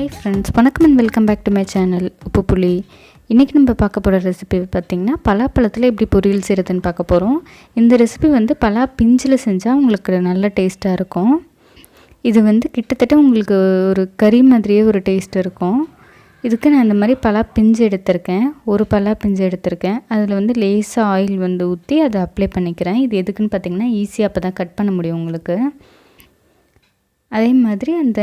Hi friends, வணக்கம் and welcome back to my channel Uppu Puli. இன்றைக்கி நம்ம பார்க்க போகிற ரெசிபி பார்த்திங்கன்னா பலாப்பழத்தில் எப்படி பொரியல் செய்கிறதுன்னு பார்க்க போகிறோம். இந்த ரெசிபி பலா பிஞ்சில் செஞ்சால் உங்களுக்கு நல்ல டேஸ்ட்டாக இருக்கும். இது கிட்டத்தட்ட உங்களுக்கு ஒரு கறி மாதிரியே ஒரு டேஸ்ட் இருக்கும். இதுக்கு நான் இந்த மாதிரி பலா பிஞ்சு எடுத்திருக்கேன். ஒரு பலா பிஞ்சு எடுத்திருக்கேன். அதில் லேசாக ஆயில் ஊற்றி அதை அப்ளை பண்ணிக்கிறேன். இது எதுக்குன்னு பார்த்திங்கன்னா ஈஸியாக அப்போ தான் கட் பண்ண முடியும் உங்களுக்கு. அதே மாதிரி அந்த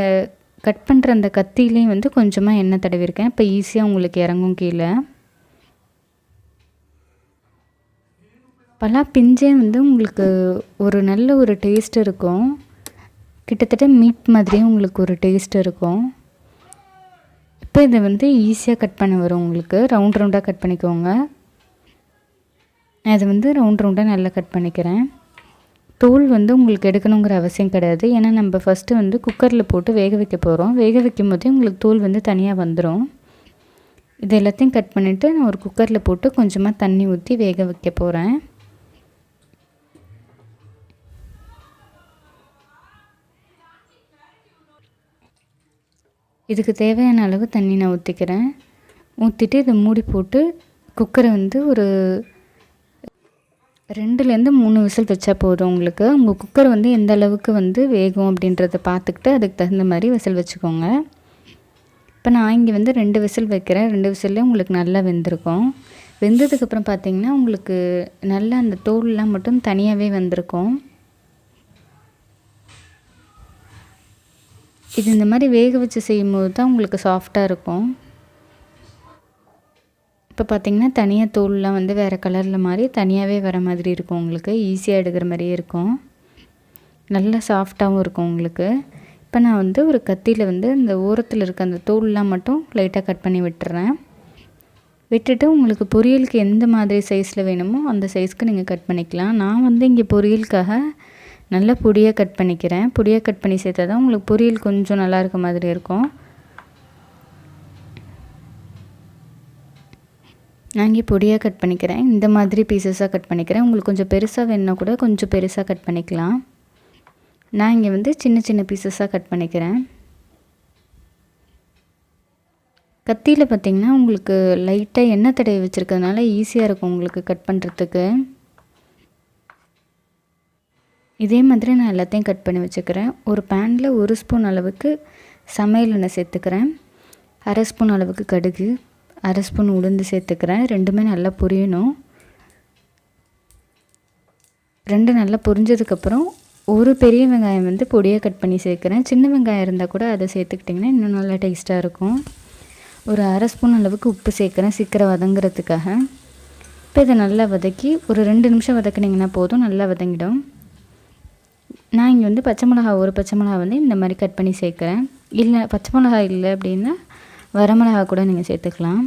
கட் பண்ணுற அந்த கத்திலையும் கொஞ்சமாக எண்ணெய் தடவிருக்கேன். இப்போ ஈஸியாக உங்களுக்கு இறங்கும் கீழே. பலா பிஞ்சே உங்களுக்கு ஒரு நல்ல ஒரு டேஸ்ட் இருக்கும். கிட்டத்தட்ட மீட் மாதிரியே உங்களுக்கு ஒரு டேஸ்ட் இருக்கும். இப்போ இதை ஈஸியாக கட் பண்ண வரும் உங்களுக்கு. ரவுண்ட் ரவுண்டாக கட் பண்ணிக்கோங்க. நான் இதை ரவுண்ட் ரவுண்டாக நல்லா கட் பண்ணிக்கிறேன். தோல் உங்களுக்கு எடுக்கணுங்கிற அவசியம் கிடையாது. ஏன்னா நம்ம ஃபஸ்ட்டு குக்கரில் போட்டு வேக வைக்க போகிறோம். வேக வைக்கும் போதே உங்களுக்கு தோல் தனியாக வந்துடும். இது எல்லாத்தையும் கட் பண்ணிவிட்டு நான் ஒரு குக்கரில் போட்டு கொஞ்சமாக தண்ணி ஊற்றி வேக வைக்க போகிறேன். இதுக்கு தேவையான அளவு தண்ணி நான் ஊற்றிக்கிறேன். ஊற்றிட்டு இதை மூடி போட்டு குக்கரை ஒரு 2லேருந்து 3 விசில் வச்சா போதும் உங்களுக்கு. உங்கள் குக்கர் எந்த அளவுக்கு வேகும் அப்படின்றத பார்த்துக்கிட்டு அதுக்கு தகுந்த மாதிரி விசில் வச்சுக்கோங்க. இப்போ நான் இங்கே 2 விசில் வைக்கிறேன். 2 விசில்லே உங்களுக்கு நல்லா வெந்திருக்கும். வெந்ததுக்கப்புறம் பார்த்திங்கன்னா உங்களுக்கு நல்லா அந்த தோல்லாம் மட்டும் தனியாகவே வந்திருக்கும். இது இந்த மாதிரி வேக வச்சு செய்யும்போது தான் உங்களுக்கு சாஃப்டாக இருக்கும். இப்போ பார்த்திங்கன்னா தனியாக தோல்லாம் வேறு கலரில் மாதிரி தனியாகவே வர மாதிரி இருக்கும் உங்களுக்கு. ஈஸியாக எடுக்கிற மாதிரியே இருக்கும். நல்லா சாஃப்டாகவும் இருக்கும் உங்களுக்கு. இப்போ நான் ஒரு கத்தியில் இந்த ஓரத்தில் இருக்க அந்த தோல்லாம் மட்டும் லைட்டாக கட் பண்ணி விட்டுறேன். விட்டுட்டு உங்களுக்கு பொரியலுக்கு எந்த மாதிரி சைஸில் வேணுமோ அந்த சைஸ்க்கு நீங்கள் கட் பண்ணிக்கலாம். நான் இங்கே பொரியலுக்காக நல்லா பொடியாக கட் பண்ணிக்கிறேன். பொடியாக கட் பண்ணி சேர்த்தா தான் உங்களுக்கு பொரியல் கொஞ்சம் நல்லா இருக்க மாதிரி இருக்கும். நான் இங்கே பொடியாக கட் பண்ணிக்கிறேன். இந்த மாதிரி பீசஸாக கட் பண்ணிக்கிறேன். உங்களுக்கு கொஞ்சம் பெருசாக வேணுன்னா கூட கொஞ்சம் பெருசாக கட் பண்ணிக்கலாம். நான் இங்கே சின்ன சின்ன பீசஸாக கட் பண்ணிக்கிறேன். கத்தியில் பார்த்திங்கன்னா உங்களுக்கு லைட்டாக எண்ணெய் தடவி வச்சுருக்கிறதுனால ஈஸியாக இருக்கும் உங்களுக்கு கட் பண்ணுறதுக்கு. இதே மாதிரி நான் எல்லாத்தையும் கட் பண்ணி வச்சுக்கிறேன். ஒரு பேனில் 1 ஸ்பூன் அளவுக்கு சமையல் எண்ணெய் சேர்த்துக்கிறேன். 1/2 ஸ்பூன் அளவுக்கு கடுகு, 1/2 ஸ்பூன் உளுந்து சேர்த்துக்கிறேன். ரெண்டுமே நல்லா பொரியணும். 2 நல்லா பொரிஞ்சதுக்கப்புறம் ஒரு பெரிய வெங்காயம் பொடியாக கட் பண்ணி சேர்க்குறேன். சின்ன வெங்காயம் இருந்தால் கூட அதை சேர்த்துக்கிட்டிங்கன்னா இன்னும் நல்லா டேஸ்ட்டாக இருக்கும். ஒரு 1/2 ஸ்பூன் அளவுக்கு உப்பு சேர்க்குறேன் சீக்கிரம் வதங்குறதுக்காக. இப்போ இதை நல்லா வதக்கி ஒரு 2 நிமிஷம் வதக்கினீங்கன்னா போதும், நல்லா வதங்கிடும். நான் இங்கே பச்சை மிளகா, ஒரு பச்சை மிளகா இந்த மாதிரி கட் பண்ணி சேர்க்குறேன். இல்லை பச்சை மிளகா இல்லை அப்படின்னா வரமிளகா கூட நீங்கள் சேர்த்துக்கலாம்.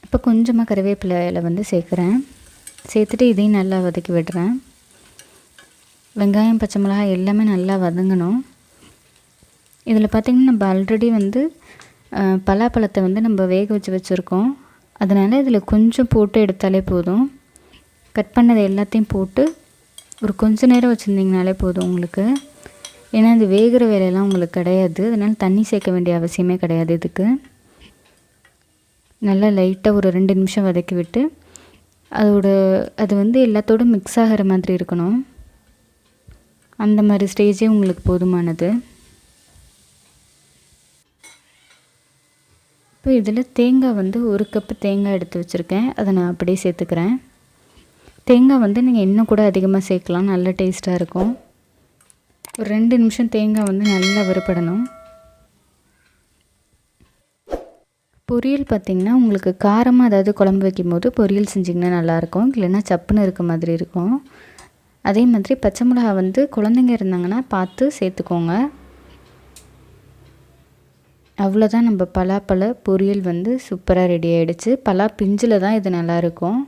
இப்போ கொஞ்சமாக கறிவேப்பிலையில் சேர்க்குறேன். சேர்த்துட்டு இதையும் நல்லா வதக்கி விடுறேன். வெங்காயம், பச்சை மிளகாய் எல்லாமே நல்லா வதங்கணும். இதில் பார்த்திங்கன்னா நம்ம ஆல்ரெடி பலாப்பழத்தை நம்ம வேக வச்சுருக்கோம். அதனால் இதில் கொஞ்சம் போட்டு எடுத்தாலே போதும். கட் பண்ணதை எல்லாத்தையும் போட்டு ஒரு கொஞ்ச நேரம் வச்சுருந்திங்கனாலே போதும் உங்களுக்கு. ஏன்னா இது வேகிற வேலையெல்லாம் உங்களுக்கு கிடையாது. அதனால் தண்ணி சேர்க்க வேண்டிய அவசியமே கிடையாது. இதுக்கு நல்லா லைட்டாக ஒரு 2 நிமிஷம் வதக்கி விட்டு அது எல்லாத்தோடும் மிக்ஸ் ஆகிற மாதிரி இருக்கணும். அந்த மாதிரி ஸ்டேஜே உங்களுக்கு போதுமானது. இப்போ இதில் தேங்காய் 1 கப்பு தேங்காய் எடுத்து வச்சுருக்கேன். அதை நான் அப்படியே சேர்த்துக்கிறேன். தேங்காய் நீங்கள் இன்னும் கூட அதிகமாக சேர்க்கலாம், நல்ல டேஸ்ட்டாக இருக்கும். ஒரு 2 நிமிஷம் தேங்காய் நல்லா வறுபடணும். பொரியல் பார்த்திங்கன்னா உங்களுக்கு காரமாக அதாவது குழம்பு வைக்கும் போது பொரியல் செஞ்சிங்கன்னா நல்லாயிருக்கும். இல்லைன்னா சப்புன்னு இருக்க மாதிரி இருக்கும். அதே மாதிரி பச்சை மிளகா குழந்தைங்க இருந்தாங்கன்னா பார்த்து சேர்த்துக்கோங்க. அவ்வளோதான், நம்ம பலாப்பழ பொரியல் சூப்பராக ரெடி ஆகிடுச்சு. பலா பிஞ்சில் தான் இது நல்லாயிருக்கும்.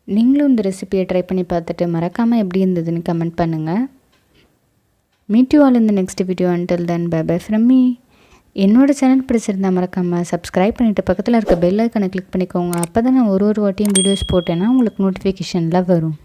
நீங்களும் இந்த ரெசிபியை ட்ரை பண்ணி பார்த்துட்டு மறக்காமல் எப்படி இருந்ததுன்னு கமெண்ட் பண்ணுங்கள். Meet you all in the next video. Until then bye bye from me. என்னோடய சேனல் பிடிச்சிருந்தா மறக்காமல் சப்ஸ்கிரைப் பண்ணிவிட்டு பக்கத்தில் இருக்க பெல் ஐக்கனை கிளிக் பண்ணிக்கோங்க. அப்போ தான் நான் ஒரு வாட்டியும் வீடியோஸ் போட்டேன்னா உங்களுக்கு நோட்டிஃபிகேஷனில் வரும்.